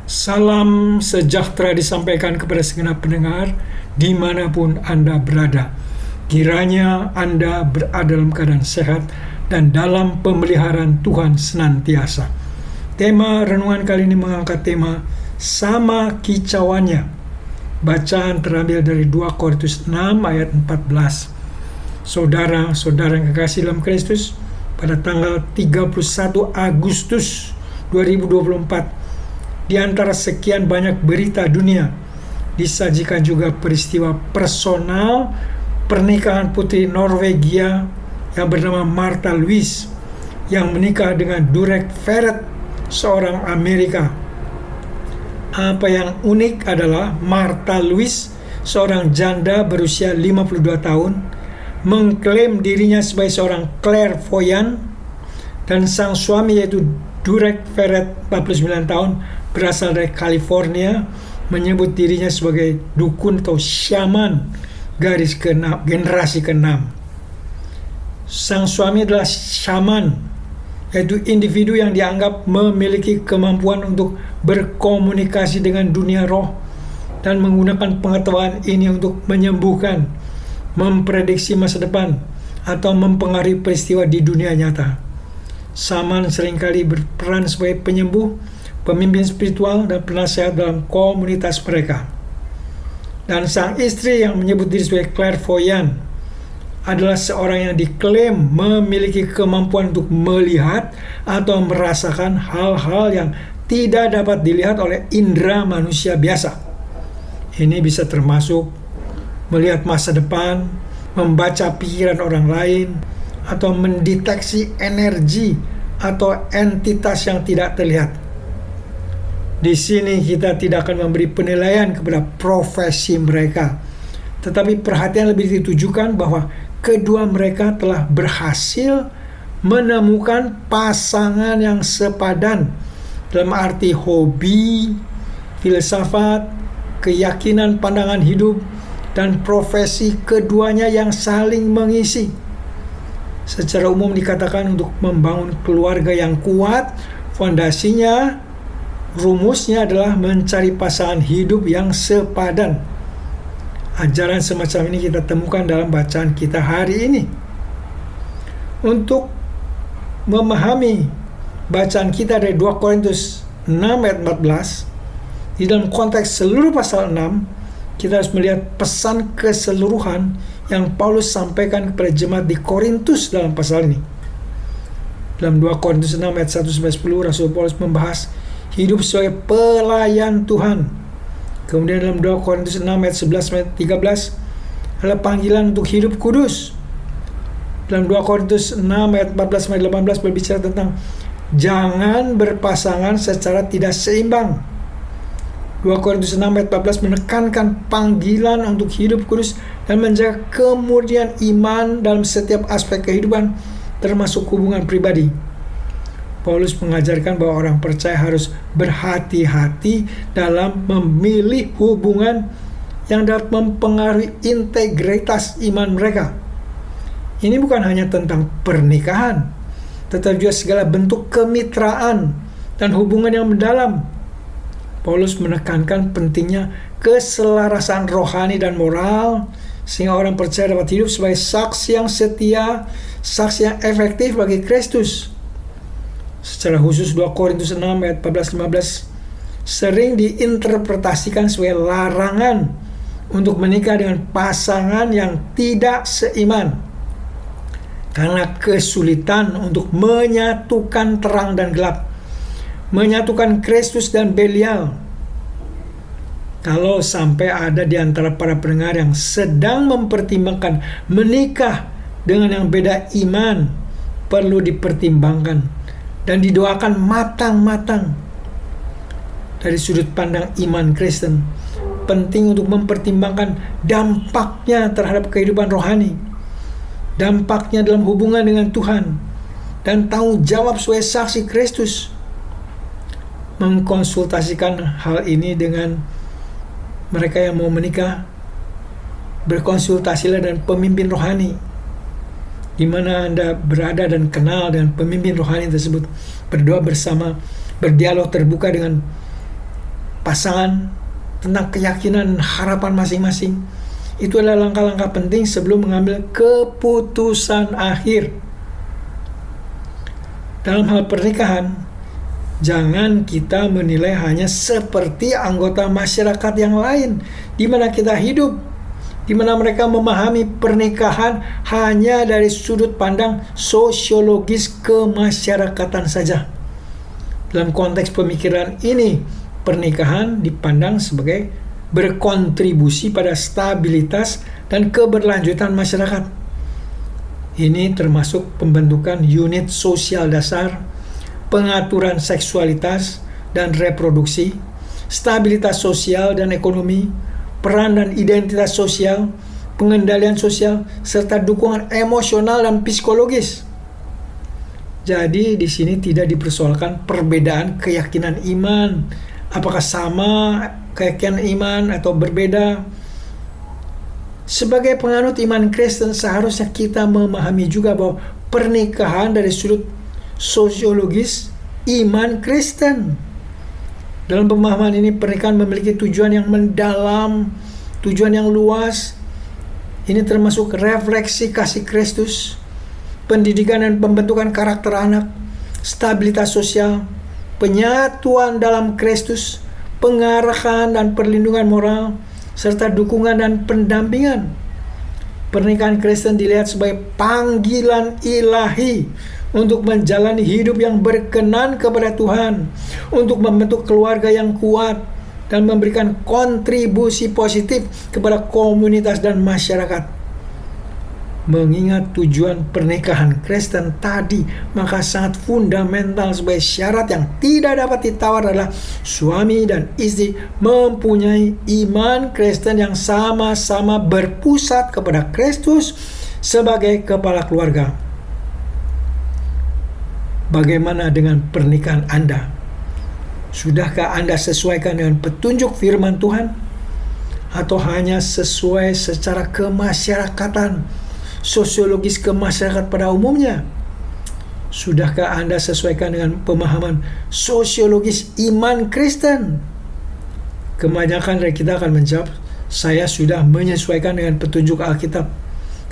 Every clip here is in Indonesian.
Salam sejahtera disampaikan kepada segenap pendengar dimanapun Anda berada. Kiranya Anda berada dalam keadaan sehat dan dalam pemeliharaan Tuhan senantiasa. Tema renungan kali ini mengangkat tema sama kicauannya. Bacaan terambil dari 2 Korintus 6 ayat 14. Saudara-saudara yang kekasih dalam Kristus, pada tanggal 31 Agustus 2024, di antara sekian banyak berita dunia, disajikan juga peristiwa personal pernikahan putri Norwegia yang bernama Martha Louise yang menikah dengan Durek Verrett, seorang Amerika. Apa yang unik adalah Martha Louise, seorang janda berusia 52 tahun, mengklaim dirinya sebagai seorang clairvoyant, dan sang suami yaitu Durek Verrett, 49 tahun, berasal dari California, menyebut dirinya sebagai dukun atau shaman generasi ke-6. Sang suami adalah shaman, yaitu individu yang dianggap memiliki kemampuan untuk berkomunikasi dengan dunia roh dan menggunakan pengetahuan ini untuk menyembuhkan, memprediksi masa depan, atau mempengaruhi peristiwa di dunia nyata. Shaman seringkali berperan sebagai penyembuh, pemimpin spiritual, dan penasehat dalam komunitas mereka. Dan sang istri yang menyebut diri sebagai clairvoyant adalah seorang yang diklaim memiliki kemampuan untuk melihat atau merasakan hal-hal yang tidak dapat dilihat oleh indera manusia biasa. Ini bisa termasuk melihat masa depan, membaca pikiran orang lain, atau mendeteksi energi atau entitas yang tidak terlihat. Di sini kita tidak akan memberi penilaian kepada profesi mereka, tetapi perhatian lebih ditujukan bahwa kedua mereka telah berhasil menemukan pasangan yang sepadan dalam arti hobi, filsafat, keyakinan pandangan hidup, dan profesi keduanya yang saling mengisi. Secara umum dikatakan untuk membangun keluarga yang kuat, fondasinya, rumusnya adalah mencari pasangan hidup yang sepadan. Ajaran semacam ini kita temukan dalam bacaan kita hari ini. Untuk memahami bacaan kita dari 2 Korintus 6 ayat 14, di dalam konteks seluruh pasal 6, kita harus melihat pesan keseluruhan yang Paulus sampaikan kepada jemaat di Korintus dalam pasal ini. Dalam 2 Korintus 6 ayat 1-10, Rasul Paulus membahas hidup sebagai pelayan Tuhan. Kemudian dalam 2 Korintus 6 ayat 11-13 adalah panggilan untuk hidup kudus. Dalam 2 Korintus 6 ayat 14-18 berbicara tentang jangan berpasangan secara tidak seimbang. 2 Korintus 6 ayat 14 menekankan panggilan untuk hidup kudus dan menjaga kemurnian iman dalam setiap aspek kehidupan, termasuk hubungan pribadi. Paulus mengajarkan bahwa orang percaya harus berhati-hati dalam memilih hubungan yang dapat mempengaruhi integritas iman mereka. Ini bukan hanya tentang pernikahan, tetapi juga segala bentuk kemitraan dan hubungan yang mendalam. Paulus menekankan pentingnya keselarasan rohani dan moral, sehingga orang percaya dapat hidup sebagai saksi yang setia, saksi yang efektif bagi Kristus. Secara khusus 2 Korintus 6 ayat 14-15 sering diinterpretasikan sebagai larangan untuk menikah dengan pasangan yang tidak seiman, karena kesulitan untuk menyatukan terang dan gelap, menyatukan Kristus dan Belial. Kalau sampai ada di antara para pendengar yang sedang mempertimbangkan menikah dengan yang beda iman, perlu dipertimbangkan dan didoakan matang-matang. Dari sudut pandang iman Kristen, penting untuk mempertimbangkan dampaknya terhadap kehidupan rohani, dampaknya dalam hubungan dengan Tuhan, dan tanggung jawab sebagai saksi Kristus. Mengkonsultasikan hal ini dengan mereka yang mau menikah. Berkonsultasilah dengan pemimpin rohani di mana Anda berada dan kenal dengan pemimpin rohani tersebut. Berdoa bersama, berdialog terbuka dengan pasangan, tentang keyakinan dan harapan masing-masing. Itu adalah langkah-langkah penting sebelum mengambil keputusan akhir. Dalam hal pernikahan, jangan kita menilai hanya seperti anggota masyarakat yang lain di mana kita hidup, di mana mereka memahami pernikahan hanya dari sudut pandang sosiologis kemasyarakatan saja. Dalam konteks pemikiran ini, pernikahan dipandang sebagai berkontribusi pada stabilitas dan keberlanjutan masyarakat. Ini termasuk pembentukan unit sosial dasar, pengaturan seksualitas dan reproduksi, stabilitas sosial dan ekonomi, peran dan identitas sosial, pengendalian sosial, serta dukungan emosional dan psikologis. Jadi di sini tidak dipersoalkan perbedaan keyakinan iman, apakah sama keyakinan iman atau berbeda. Sebagai penganut iman Kristen, seharusnya kita memahami juga bahwa pernikahan dari sudut sosiologis iman Kristen. Dalam pemahaman ini, pernikahan memiliki tujuan yang mendalam, tujuan yang luas. Ini termasuk refleksi kasih Kristus, pendidikan dan pembentukan karakter anak, stabilitas sosial, penyatuan dalam Kristus, pengarahan dan perlindungan moral, serta dukungan dan pendampingan. Pernikahan Kristen dilihat sebagai panggilan ilahi untuk menjalani hidup yang berkenan kepada Tuhan, untuk membentuk keluarga yang kuat, dan memberikan kontribusi positif kepada komunitas dan masyarakat. Mengingat tujuan pernikahan Kristen tadi, maka sangat fundamental sebagai syarat yang tidak dapat ditawar adalah suami dan istri mempunyai iman Kristen yang sama-sama berpusat kepada Kristus sebagai kepala keluarga. Bagaimana dengan pernikahan Anda? Sudahkah Anda sesuaikan dengan petunjuk firman Tuhan? Atau hanya sesuai secara kemasyarakatan, sosiologis kemasyarakat pada umumnya? Sudahkah Anda sesuaikan dengan pemahaman sosiologis iman Kristen? Kebanyakan dari kita akan menjawab, saya sudah menyesuaikan dengan petunjuk Alkitab.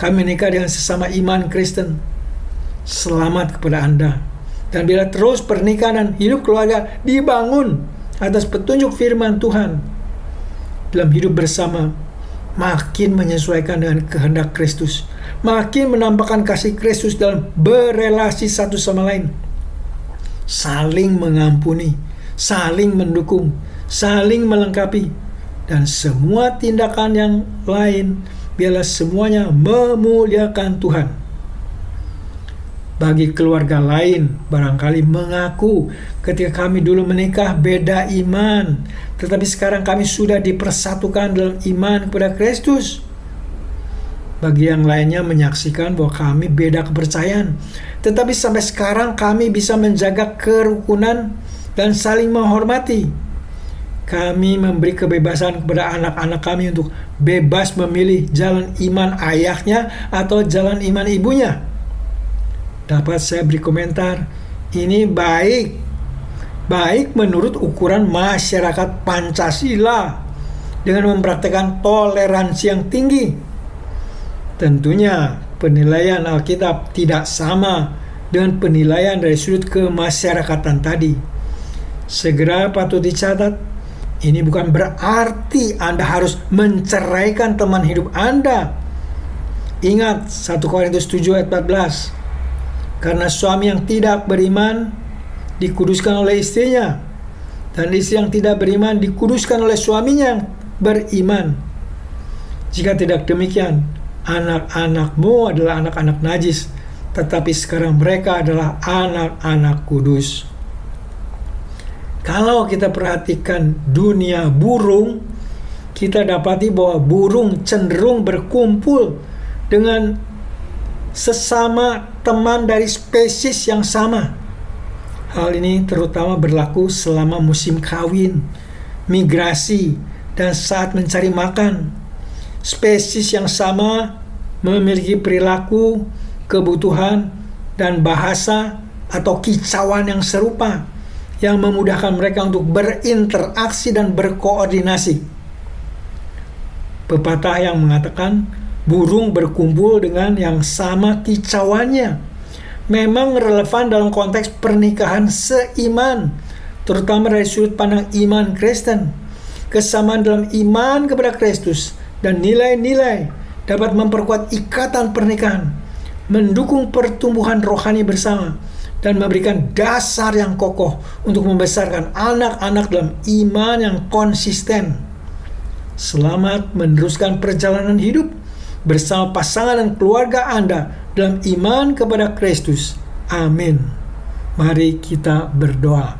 Kami menikah dengan sesama iman Kristen. Selamat kepada Anda. Dan bila terus pernikahan dan hidup keluarga dibangun atas petunjuk firman Tuhan dalam hidup bersama, makin menyesuaikan dengan kehendak Kristus, makin menampakkan kasih Kristus dalam berelasi satu sama lain, saling mengampuni, saling mendukung, saling melengkapi, dan semua tindakan yang lain biarlah semuanya memuliakan Tuhan. Bagi keluarga lain barangkali mengaku ketika kami dulu menikah beda iman, tetapi sekarang kami sudah dipersatukan dalam iman kepada Kristus. Bagi yang lainnya menyaksikan bahwa kami beda kepercayaan, tetapi sampai sekarang kami bisa menjaga kerukunan dan saling menghormati. Kami memberi kebebasan kepada anak-anak kami untuk bebas memilih jalan iman ayahnya atau jalan iman ibunya. Dapat saya beri komentar, ini baik menurut ukuran masyarakat Pancasila dengan mempraktikkan toleransi yang tinggi. Tentunya penilaian Alkitab tidak sama dengan penilaian dari sudut kemasyarakatan tadi. Segera patut dicatat, ini bukan berarti Anda harus menceraikan teman hidup Anda. Ingat 1 Korintus 7 ayat 14. Karena suami yang tidak beriman dikuduskan oleh istrinya, dan istri yang tidak beriman dikuduskan oleh suaminya yang beriman. Jika tidak demikian, anak-anakmu adalah anak-anak najis, tetapi sekarang mereka adalah anak-anak kudus. Kalau kita perhatikan dunia burung, kita dapati bahwa burung cenderung berkumpul dengan sesama teman dari spesies yang sama. Hal ini terutama berlaku selama musim kawin, migrasi, dan saat mencari makan. Spesies yang sama memiliki perilaku, kebutuhan, dan bahasa atau kicauan yang serupa. yang memudahkan mereka untuk berinteraksi dan berkoordinasi. Pepatah yang mengatakan burung berkumpul dengan yang sama kicauannya memang relevan dalam konteks pernikahan seiman, terutama dari sudut pandang iman Kristen. Kesamaan dalam iman kepada Kristus dan nilai-nilai dapat memperkuat ikatan pernikahan, mendukung pertumbuhan rohani bersama, dan memberikan dasar yang kokoh untuk membesarkan anak-anak dalam iman yang konsisten. Selamat meneruskan perjalanan hidup bersama pasangan dan keluarga Anda dalam iman kepada Kristus. Amin. Mari kita berdoa.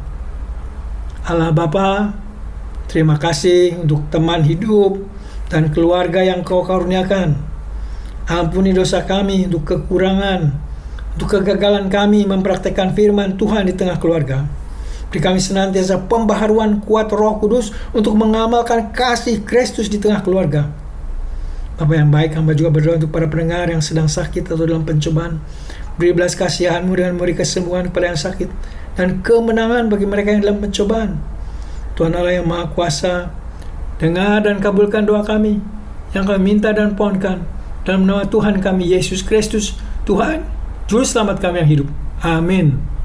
Allah Bapa, terima kasih untuk teman hidup dan keluarga yang Kau karuniakan. Ampuni dosa kami untuk kekurangan, untuk kegagalan kami mempraktekkan firman Tuhan di tengah keluarga. Beri kami senantiasa pembaharuan kuat Roh Kudus untuk mengamalkan kasih Kristus di tengah keluarga. Bapa yang baik, hamba juga berdoa untuk para pendengar yang sedang sakit atau dalam pencobaan. Beri belas kasihan-Mu dengan memberi kesembuhan kepada yang sakit dan kemenangan bagi mereka yang dalam pencobaan. Tuhan Allah yang Maha Kuasa, dengar dan kabulkan doa kami yang kami minta dan pohonkan dalam nama Tuhan kami Yesus Kristus, Tuhan Juru Selamat kami yang hidup. Amin.